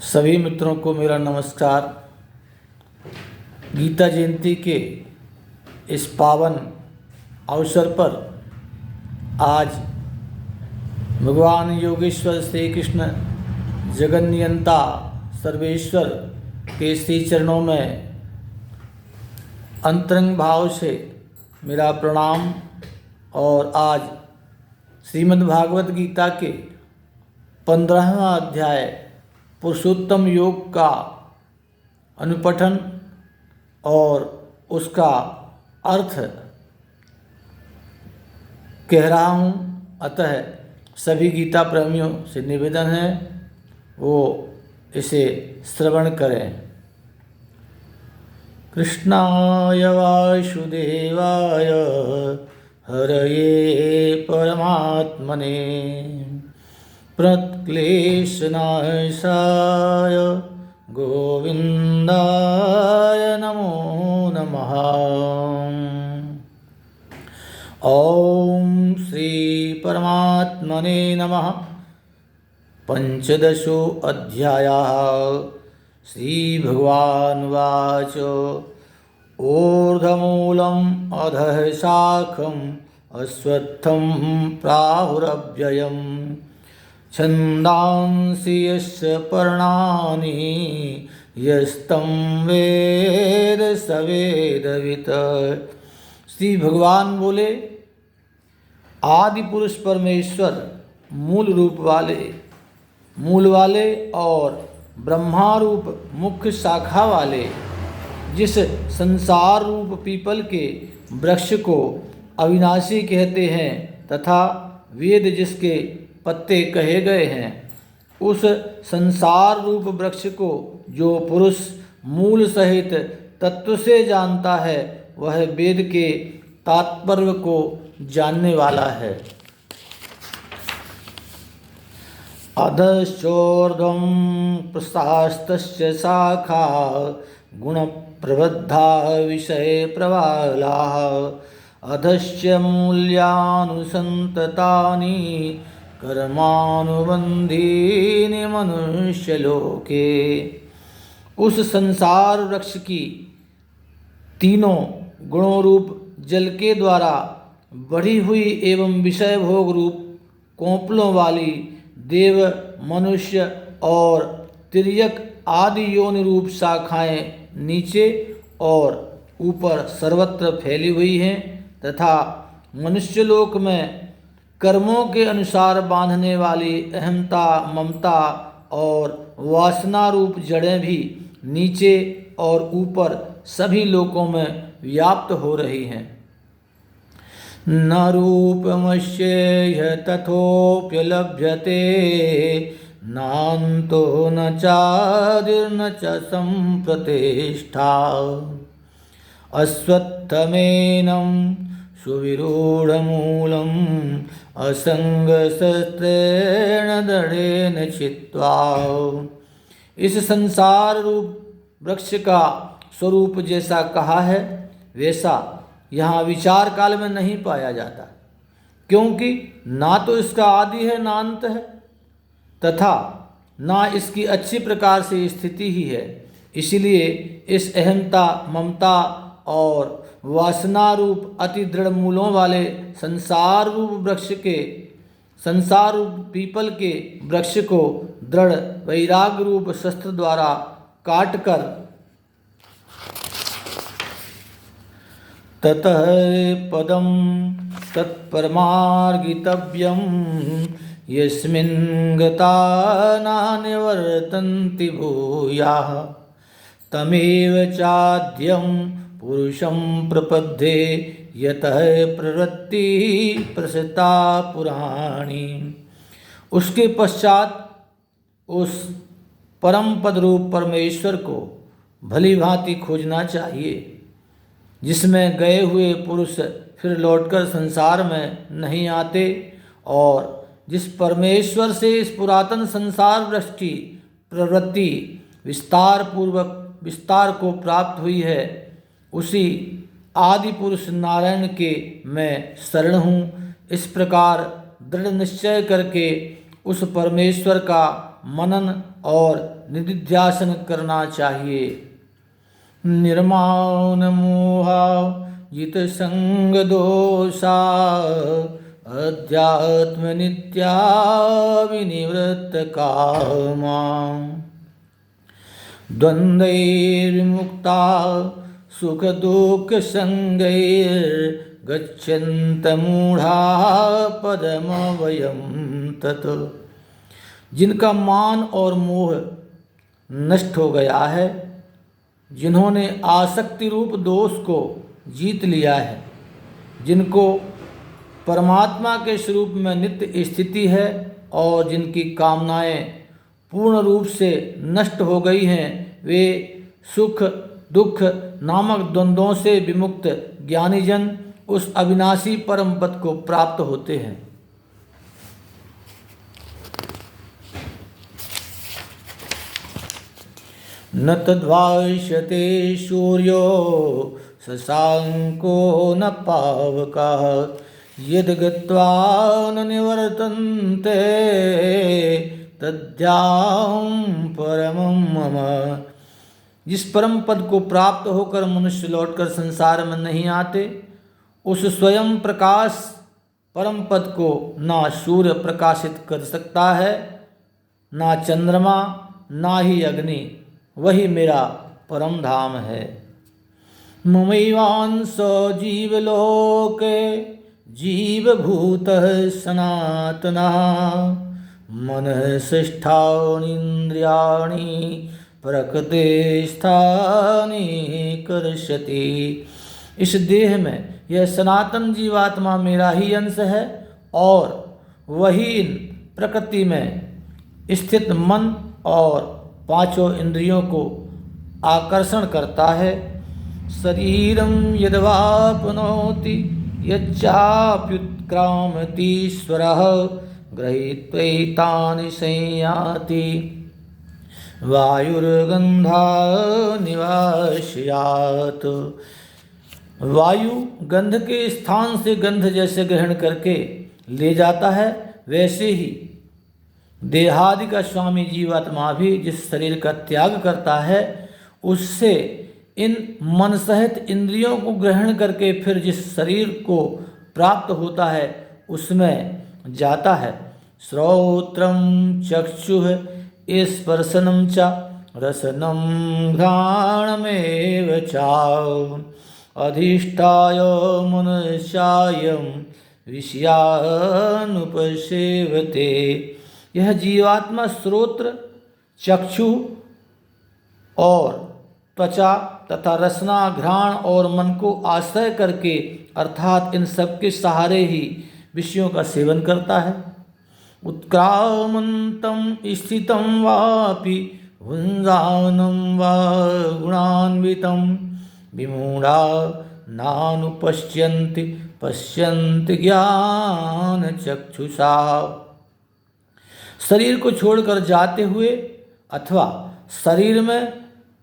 सभी मित्रों को मेरा नमस्कार। गीता जयंती के इस पावन अवसर पर आज भगवान योगेश्वर श्री कृष्ण जगन्नियंता सर्वेश्वर के श्री चरणों में अंतरंग भाव से मेरा प्रणाम। और आज श्रीमद् भागवत गीता के 15वां अध्याय पुरुषोत्तम योग का अनुपठन और उसका अर्थ कह रहा हूँ। अतः सभी गीता प्रेमियों से निवेदन है वो इसे श्रवण करें। कृष्णाय वासुदेवाय हरये परमात्मने प्रणतक्लेशनाशाय गोविन्दाय नमो नमः। ॐ श्री परमात्मने नमः। पंचदशो अध्यायः। श्रीभगवानुवाच ऊर्ध्वमूलम् अधः शाखम् अश्वत्थं प्राहुरव्ययम् छन्दांसि यस्य पर्णानि यस्तं वेद स वेदवित्। श्री भगवान बोले, आदि पुरुष परमेश्वर मूल वाले और ब्रह्मा रूप मुख्य शाखा वाले जिस संसार रूप पीपल के वृक्ष को अविनाशी कहते हैं तथा वेद जिसके पत्ते कहे गए हैं, उस संसार रूप वृक्ष को जो पुरुष मूल सहित तत्व से जानता है वह वेद के तात्पर्य को जानने वाला है। अधश्चोर्ध्वं प्रशास्तस्य शाखा गुण प्रबद्धा विषय प्रवाला अधश्च मूल्यानुसंततानि कर्मानुबंधीनि मनुष्यलोके। उस संसार वृक्ष की तीनों गुणों रूप जल के द्वारा बढ़ी हुई एवं विषय भोग रूप कोंपलों वाली देव मनुष्य और तिर्यक आदि योनि रूप शाखाएं नीचे और ऊपर सर्वत्र फैली हुई हैं तथा मनुष्यलोक में कर्मों के अनुसार बांधने वाली अहंता ममता और वासना रूप जड़ें भी नीचे और ऊपर सभी लोकों में व्याप्त हो रही हैं। न रूपमस्येह तथोप्यलभ्यते नान्तो न चादिर्न च संप्रतिष्ठा अश्वत्थमेनं सुविरूढमूलम् असंगशस्त्रेण दृढ़ेन छित्त्वा। इस संसार रूप वृक्ष का स्वरूप जैसा कहा है वैसा यहाँ विचार काल में नहीं पाया जाता, क्योंकि ना तो इसका आदि है ना अंत है तथा ना इसकी अच्छी प्रकार से स्थिति ही है। इसलिए इस अहंता ममता और वासना रूप अति दृढ़ मूलों वाले संसार रूप पीपल के वृक्ष को दृढ़ वैराग रूप शस्त्र द्वारा काटकर ततः पदं तत्परमार्गितव्यं यस्मिन् गता नान्यवर्तन्ति भूयाः तमेव चाद्यं पुरुषं प्रपद्ये यतः प्रवृत्ति प्रसृता पुराणी। उसके पश्चात उस परम पद रूप परमेश्वर को भली भांति खोजना चाहिए जिसमें गए हुए पुरुष फिर लौटकर संसार में नहीं आते और जिस परमेश्वर से इस पुरातन संसार वृक्ष की प्रवृत्ति विस्तार को प्राप्त हुई है, उसी आदि पुरुष नारायण के मैं शरण हूँ। इस प्रकार दृढ़ निश्चय करके उस परमेश्वर का मनन और निधिध्यासन करना चाहिए। निर्माण मोहा जित संग दोषा अध्यात्म नित्या विनिवृत्त कामा द्वंद्वैर्विमुक्ता सुख दुख संगैर्गच्छन्त मूढ़ा पदमव्ययं तत्। जिनका मान और मोह नष्ट हो गया है, जिन्होंने आसक्ति रूप दोष को जीत लिया है, जिनको परमात्मा के स्वरूप में नित्य स्थिति है और जिनकी कामनाएं पूर्ण रूप से नष्ट हो गई हैं, वे सुख दुख नामक द्वंद्वों से विमुक्त ज्ञानी जन उस अविनाशी परम पद को प्राप्त होते हैं। न तद्भाष्यते सूर्यो शशांको न पावकः यद् गत्वा न निवर्तन्ते तद्धाम परमं मम। जिस परम पद को प्राप्त होकर मनुष्य लौटकर संसार में नहीं आते, उस स्वयं प्रकाश परम पद को ना सूर्य प्रकाशित कर सकता है, ना चंद्रमा, ना ही अग्नि। वही मेरा परम धाम है। ममैवांश जीवलोके जीवभूतः सनातनः मनः षष्ठानीन्द्रियाणि प्रकृते स्थानि कर्षति। इस देह में यह सनातन जीवात्मा मेरा ही अंश है और वही इन प्रकृति में स्थित मन और पांचों इंद्रियों को आकर्षण करता है। शरीरं यद्वाप्नोति यच्चाप्युत्क्रामतीश्वरः गृहीत्वैतानि संयाति वायुर्गंधा निवास्यात्। वायु गंध के स्थान से गंध जैसे ग्रहण करके ले जाता है, वैसे ही देहादि का स्वामी जीवात्मा भी जिस शरीर का त्याग करता है, उससे इन मन सहित इंद्रियों को ग्रहण करके फिर जिस शरीर को प्राप्त होता है उसमें जाता है। श्रोत्रम चक्षुः स्पर्शनं च रसनं घ्राणमेव च अधिष्ठाय मनुष्यायं विषयानुपसेवते। यह जीवात्मा श्रोत्र, चक्षु और त्वचा तथा रसना, घ्राण और मन को आश्रय करके अर्थात इन सब के सहारे ही विषयों का सेवन करता है। उत्क्रामन्तं स्थितं वापि भुञ्जानं वा गुणान्वितं विमूढा नानुपश्यन्ति पश्यन्ति ज्ञानचक्षुषा। शरीर को छोड़कर जाते हुए अथवा शरीर में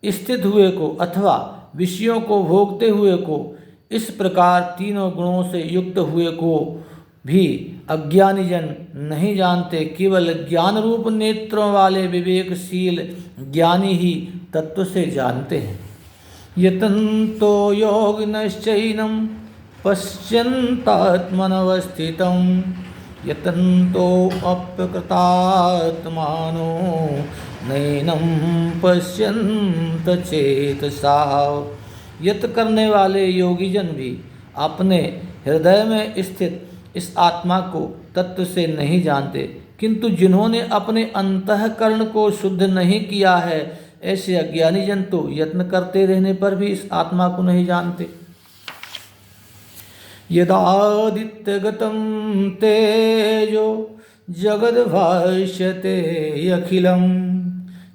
स्थित हुए को अथवा विषयों को भोगते हुए को, इस प्रकार तीनों गुणों से युक्त हुए को भी अज्ञानी जन नहीं जानते। केवल ज्ञान रूप नेत्रों वाले विवेकशील ज्ञानी ही तत्व से जानते हैं। यतन्तो योगिनश्चैनं पश्यन्तात्मनवस्थितं यतन्तो अप्यकृतात्मानो नैनं पश्यन्त चेतसा। यत करने वाले योगी जन भी अपने हृदय में स्थित इस आत्मा को तत्व से नहीं जानते, किंतु जिन्होंने अपने अंतःकरण को शुद्ध नहीं किया है, ऐसे अज्ञानी जन तो यत्न करते रहने पर भी इस आत्मा को नहीं जानते। यदादित्यगतं तेजो जगद्भाष्यते अखिलं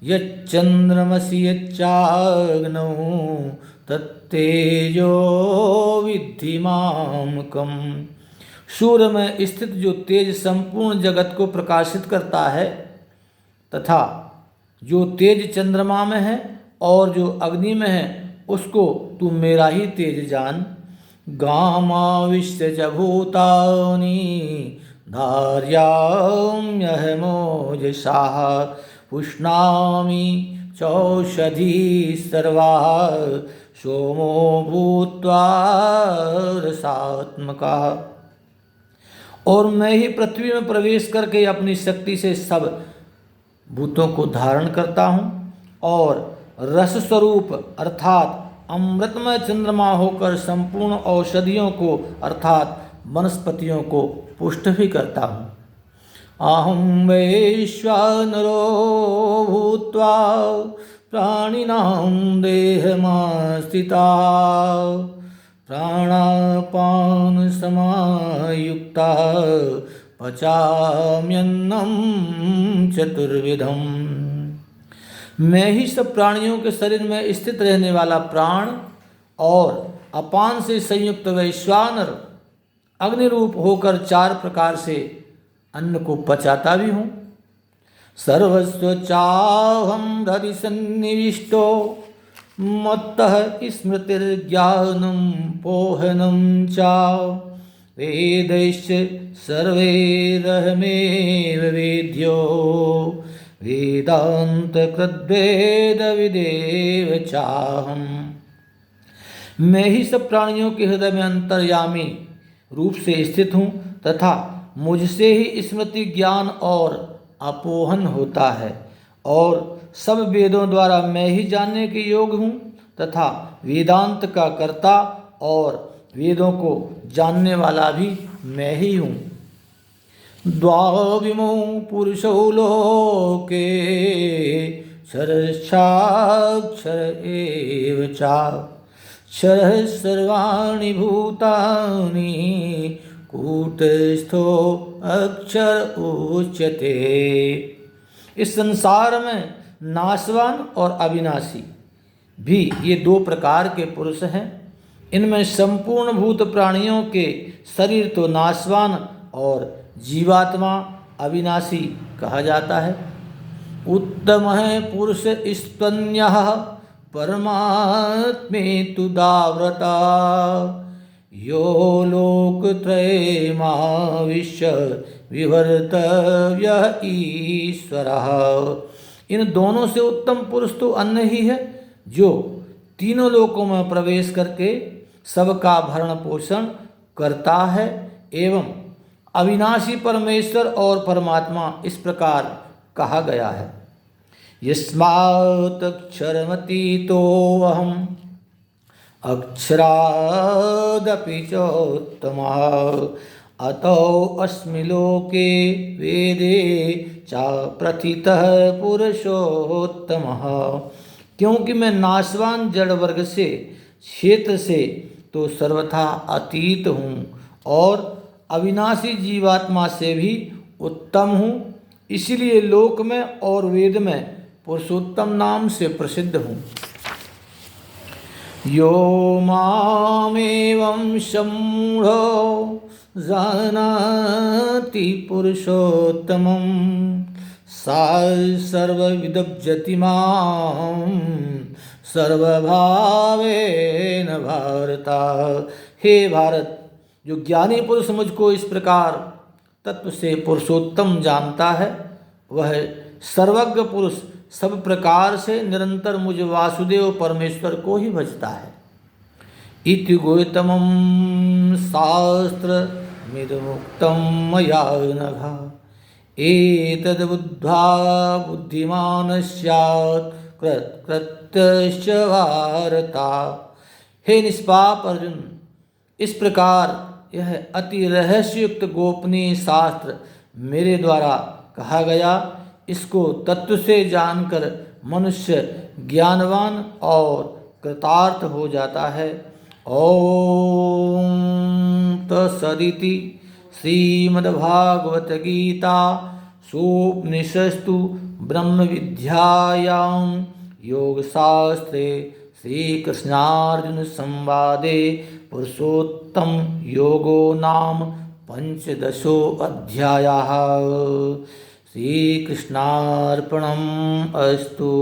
यच्चंद्रमसि यच्चाग्नौ तत्तेजो विद्धि मामकम्। सूर्य में स्थित जो तेज संपूर्ण जगत को प्रकाशित करता है तथा जो तेज चंद्रमा में है और जो अग्नि में है, उसको तू मेरा ही तेज जान। गामाविश्य च भूतानि धार्याम्यहमोजसा पुष्णामि चौषधी सर्वा सोमो भूत्वा रसात्मका। और मैं ही पृथ्वी में प्रवेश करके अपनी शक्ति से सब भूतों को धारण करता हूँ और रस स्वरूप अर्थात अमृतमय चंद्रमा होकर संपूर्ण औषधियों को अर्थात वनस्पतियों को पुष्ट भी करता हूँ। अहं वैश्वानरो भूत्वा प्राणिनां देहमास्थिता प्राणापान समायुक्ता पचाम्यन्नं चतुर्विधम। मैं ही सब प्राणियों के शरीर में स्थित रहने वाला प्राण और अपान से संयुक्त वैश्वानर अग्नि रूप होकर 4 प्रकार से अन्न को पचाता भी हूँ। सर्वस्व चाहं हृदि सन्निविष्टो मत्तः स्मृतिर्ज्ञानं पोहनं च वेदैश्च सर्वैरहमेव वेद्यो वेदान्तकृद्वेदविदेव चाहम्। मैं ही सब प्राणियों के हृदय में अंतर्यामी रूप से स्थित हूँ तथा मुझसे ही स्मृति ज्ञान और अपोहन होता है और सब वेदों द्वारा मैं ही जानने के योग्य हूँ तथा वेदांत का कर्ता और वेदों को जानने वाला भी मैं ही हूँ। द्वाविमो पुरुषो लोके क्षरश्चाक्षर एव चाक्षरः सर्वाणि भूतानि कूटस्थो अक्षर उच्यते। इस संसार में नाशवान और अविनाशी भी ये 2 प्रकार के पुरुष हैं। इनमें संपूर्ण भूत प्राणियों के शरीर तो नाशवान और जीवात्मा अविनाशी कहा जाता है। उत्तम है पुरुष स्तन्यः परमात्मेतु दाव्रता यो लोकत्रयमाविश्य विवर्तव्य ईश्वरः। इन दोनों से उत्तम पुरुष तो अन्य ही है जो तीनों लोकों में प्रवेश करके सबका भरण पोषण करता है एवं अविनाशी परमेश्वर और परमात्मा इस प्रकार कहा गया है। यस्मात् अक्षरमतीतो अहम् अक्षरादपि चोत्तमः अतो अस्मि लोके वेदे च प्रथितः पुरुषोत्तमः। क्योंकि मैं नाशवान जड़ वर्ग से क्षेत्र से तो सर्वथा अतीत हूँ और अविनाशी जीवात्मा से भी उत्तम हूँ, इसलिए लोक में और वेद में पुरुषोत्तम नाम से प्रसिद्ध हूँ। यो मामेवं सम्मूढो जानाति पुरुषोत्तमं सा सर्वविदभ्यति मां सर्वभावेन भारत। हे भारत, जो ज्ञानी पुरुष मुझको इस प्रकार तत्व से पुरुषोत्तम जानता है वह सर्वज्ञ पुरुष सब प्रकार से निरंतर मुझ वासुदेव परमेश्वर को ही भजता है। इति गोतमं शास्त्रमिदमुक्तं मया नघ एतद्बुद्ध्वा बुद्धिमान् स्यात् कृतकृत्यश्च भारता। हे निष्पाप अर्जुन, इस प्रकार यह अति रहस्ययुक्त गोपनीय शास्त्र मेरे द्वारा कहा गया। इसको तत्व से जानकर मनुष्य ज्ञानवान और कृतार्थ हो जाता है। ओम तत्सदिति श्रीमद्भागवत गीता सोपनिषत्सु ब्रह्म विद्यायां योगशास्त्रे श्रीकृष्णार्जुन संवादे पुरुषोत्तम योगो नाम 15 अध्यायः। श्रीकृष्णार्पणम् अस्तु।